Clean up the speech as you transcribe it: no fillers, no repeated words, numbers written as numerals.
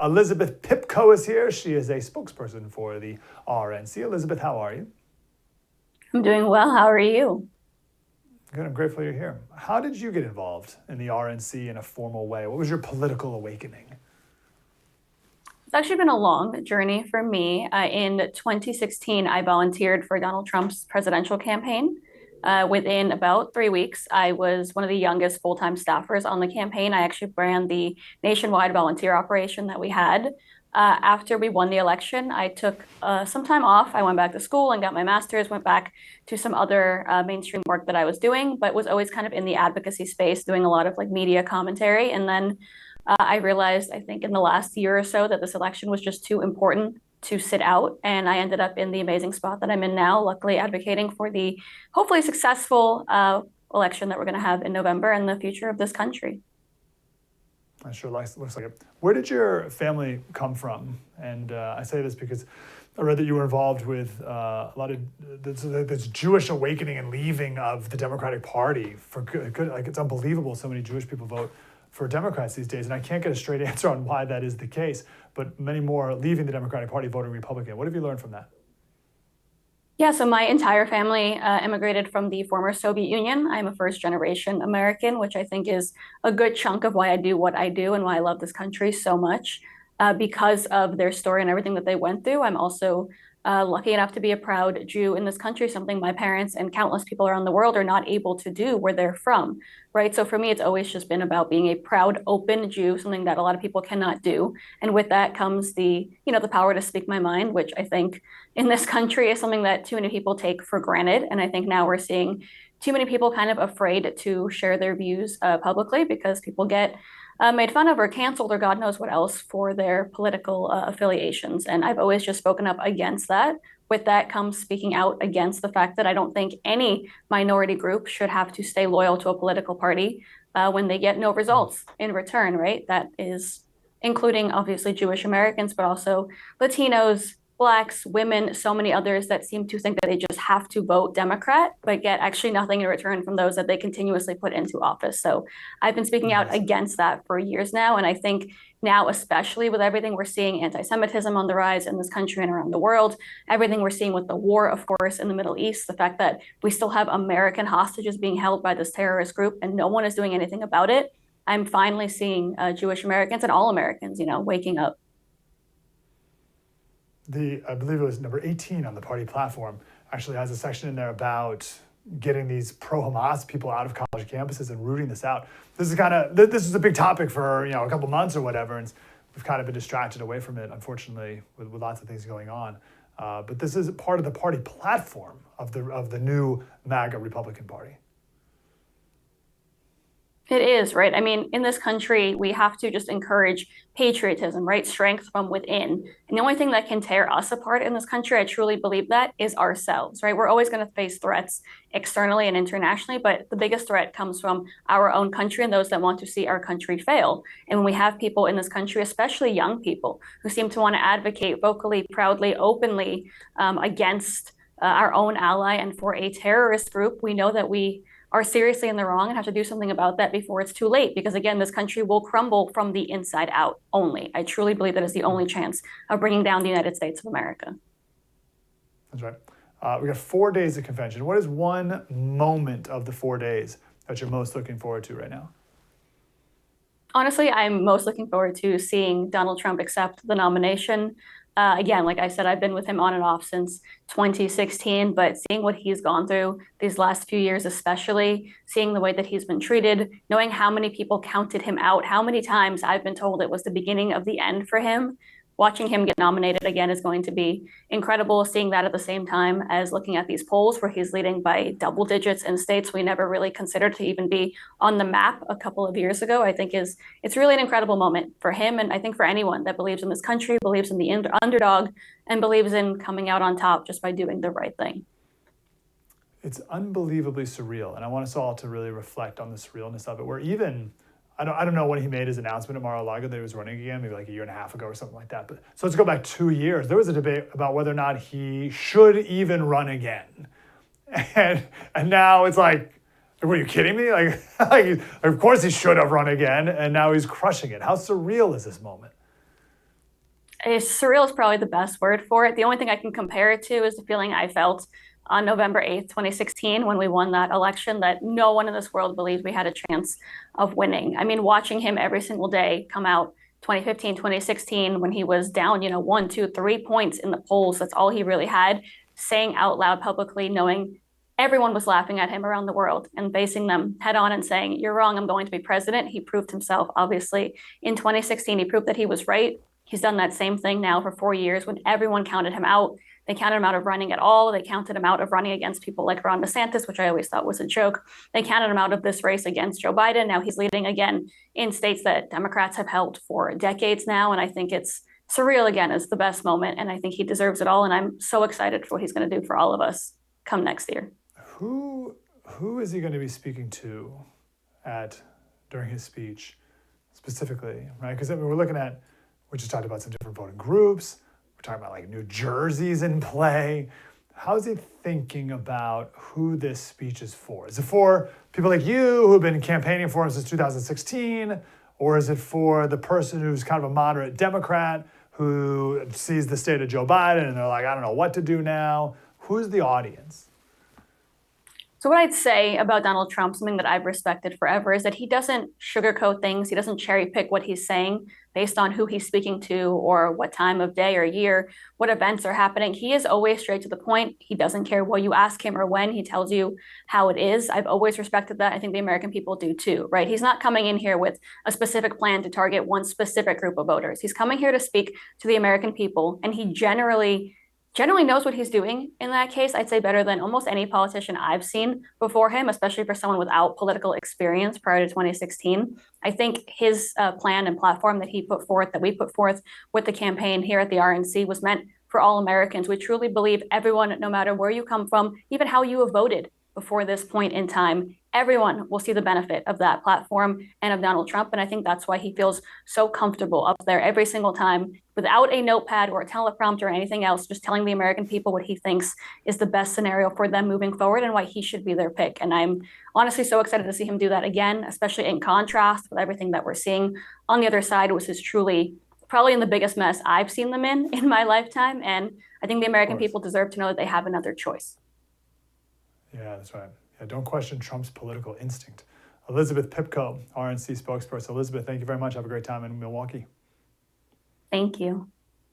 Elizabeth Pipko is here. She is a spokesperson for the RNC. Elizabeth, how are you? I'm doing well. How are you? Good. I'm grateful you're here. How did you get involved in the RNC in a formal way? What was your political awakening? It's actually been a long journey for me. In 2016, I volunteered for Donald Trump's presidential campaign. Within about 3 weeks, I was one of the youngest full-time staffers on the campaign. I actually ran the nationwide volunteer operation that we had. After we won the election, I took some time off. I went back to school and got my master's, went back to some other mainstream work that I was doing, but was always kind of in the advocacy space, doing a lot of like media commentary. And then I realized, I think in the last year or so, that this election was just too important to sit out. And I ended up in the amazing spot that I'm in now, luckily advocating for the hopefully successful election that we're going to have in November and the future of this country. That sure looks like it. Where did your family come from? And I say this because I read that you were involved with a lot of this Jewish awakening and leaving of the Democratic Party for good. Like, it's unbelievable so many Jewish people vote for Democrats these days. And I can't get a straight answer on why that is the case, but many more are leaving the Democratic Party voting Republican. What have you learned from that? Yeah, so my entire family immigrated from the former Soviet Union. I'm a first generation American, which I think is a good chunk of why I do what I do and why I love this country so much. Because of their story and everything that they went through, I'm also lucky enough to be a proud Jew in this country, something my parents and countless people around the world are not able to do where they're from, right? So for me, it's always just been about being a proud, open Jew, something that a lot of people cannot do. And with that comes the power to speak my mind, which I think in this country is something that too many people take for granted. And I think now we're seeing too many people kind of afraid to share their views publicly because people get made fun of or canceled or God knows what else for their political affiliations. And I've always just spoken up against that. With that comes speaking out against the fact that I don't think any minority group should have to stay loyal to a political party when they get no results in return, right? That is including obviously Jewish Americans, but also Latinos, Blacks, women, so many others that seem to think that they just have to vote Democrat, but get actually nothing in return from those that they continuously put into office. So I've been speaking out against that for years now. And I think now, especially with everything we're seeing, anti-Semitism on the rise in this country and around the world, everything we're seeing with the war, of course, in the Middle East, the fact that we still have American hostages being held by this terrorist group and no one is doing anything about it. I'm finally seeing Jewish Americans and all Americans, waking up. I believe it was number 18 on the party platform, actually has a section in there about getting these pro-Hamas people out of college campuses and rooting this out. This is a big topic for a couple months or whatever, and we've kind of been distracted away from it, unfortunately, with lots of things going on. But this is part of the party platform of the new MAGA Republican Party. It is, right? I mean, in this country, we have to just encourage patriotism, right? Strength from within. And the only thing that can tear us apart in this country, I truly believe that, is ourselves, right? We're always going to face threats externally and internationally, but the biggest threat comes from our own country and those that want to see our country fail. And when we have people in this country, especially young people, who seem to want to advocate vocally, proudly, openly against our own ally and for a terrorist group, we know that we are seriously in the wrong and have to do something about that before it's too late. Because again, this country will crumble from the inside out only. I truly believe that is the only chance of bringing down the United States of America. That's right. We got 4 days of convention. What is one moment of the 4 days that you're most looking forward to right now? Honestly, I'm most looking forward to seeing Donald Trump accept the nomination. Again, like I said, I've been with him on and off since 2016, but seeing what he's gone through these last few years, especially seeing the way that he's been treated, knowing how many people counted him out, how many times I've been told it was the beginning of the end for him. Watching him get nominated again is going to be incredible. Seeing that at the same time as looking at these polls where he's leading by double digits in states we never really considered to even be on the map a couple of years ago, I think it's really an incredible moment for him. And I think for anyone that believes in this country, believes in the underdog, and believes in coming out on top just by doing the right thing. It's unbelievably surreal. And I want us all to really reflect on the surrealness of it, where even I don't know when he made his announcement at Mar-a-Lago that he was running again, maybe like a year and a half ago or something like that. But so let's go back 2 years. There was a debate about whether or not he should even run again. And now it's like, were you kidding me? Like, of course he should have run again, and now he's crushing it. How surreal is this moment? Surreal is probably the best word for it. The only thing I can compare it to is the feeling I felt on November 8th, 2016, when we won that election, that no one in this world believed we had a chance of winning. I mean, watching him every single day come out 2015, 2016, when he was down, 1, 2, 3 points in the polls, that's all he really had, saying out loud publicly, knowing everyone was laughing at him around the world and facing them head on and saying, "You're wrong, I'm going to be president." He proved himself, obviously. In 2016, he proved that he was right. He's done that same thing now for 4 years when everyone counted him out. They counted him out of running at all. They counted him out of running against people like Ron DeSantis, which I always thought was a joke. They counted him out of this race against Joe Biden. Now he's leading again in states that Democrats have held for decades now. And I think it's surreal again is the best moment. And I think he deserves it all. And I'm so excited for what he's going to do for all of us come next year. Who is he going to be speaking to during his speech specifically, right? Because we're looking at, we just talked about some different voting groups. We're talking about like New Jersey's in play. How is he thinking about who this speech is for? Is it for people like you who've been campaigning for him since 2016? Or is it for the person who's kind of a moderate Democrat who sees the state of Joe Biden and they're like, I don't know what to do now? Who's the audience? So what I'd say about Donald Trump, something that I've respected forever, is that he doesn't sugarcoat things. He doesn't cherry pick what he's saying based on who he's speaking to or what time of day or year, what events are happening. He is always straight to the point. He doesn't care what you ask him or when. He tells you how it is. I've always respected that. I think the American people do too, right? He's not coming in here with a specific plan to target one specific group of voters. He's coming here to speak to the American people, and he generally knows what he's doing in that case. I'd say better than almost any politician I've seen before him, especially for someone without political experience prior to 2016. I think his plan and platform that he put forth, that we put forth with the campaign here at the RNC, was meant for all Americans. We truly believe everyone, no matter where you come from, even how you have voted before this point in time, everyone will see the benefit of that platform and of Donald Trump. And I think that's why he feels so comfortable up there every single time without a notepad or a teleprompter or anything else, just telling the American people what he thinks is the best scenario for them moving forward and why he should be their pick. And I'm honestly so excited to see him do that again, especially in contrast with everything that we're seeing on the other side, which is truly probably in the biggest mess I've seen them in my lifetime. And I think the American people deserve to know that they have another choice. Yeah, that's right. Yeah, don't question Trump's political instinct. Elizabeth Pipko, RNC spokesperson. Elizabeth, thank you very much. Have a great time in Milwaukee. Thank you.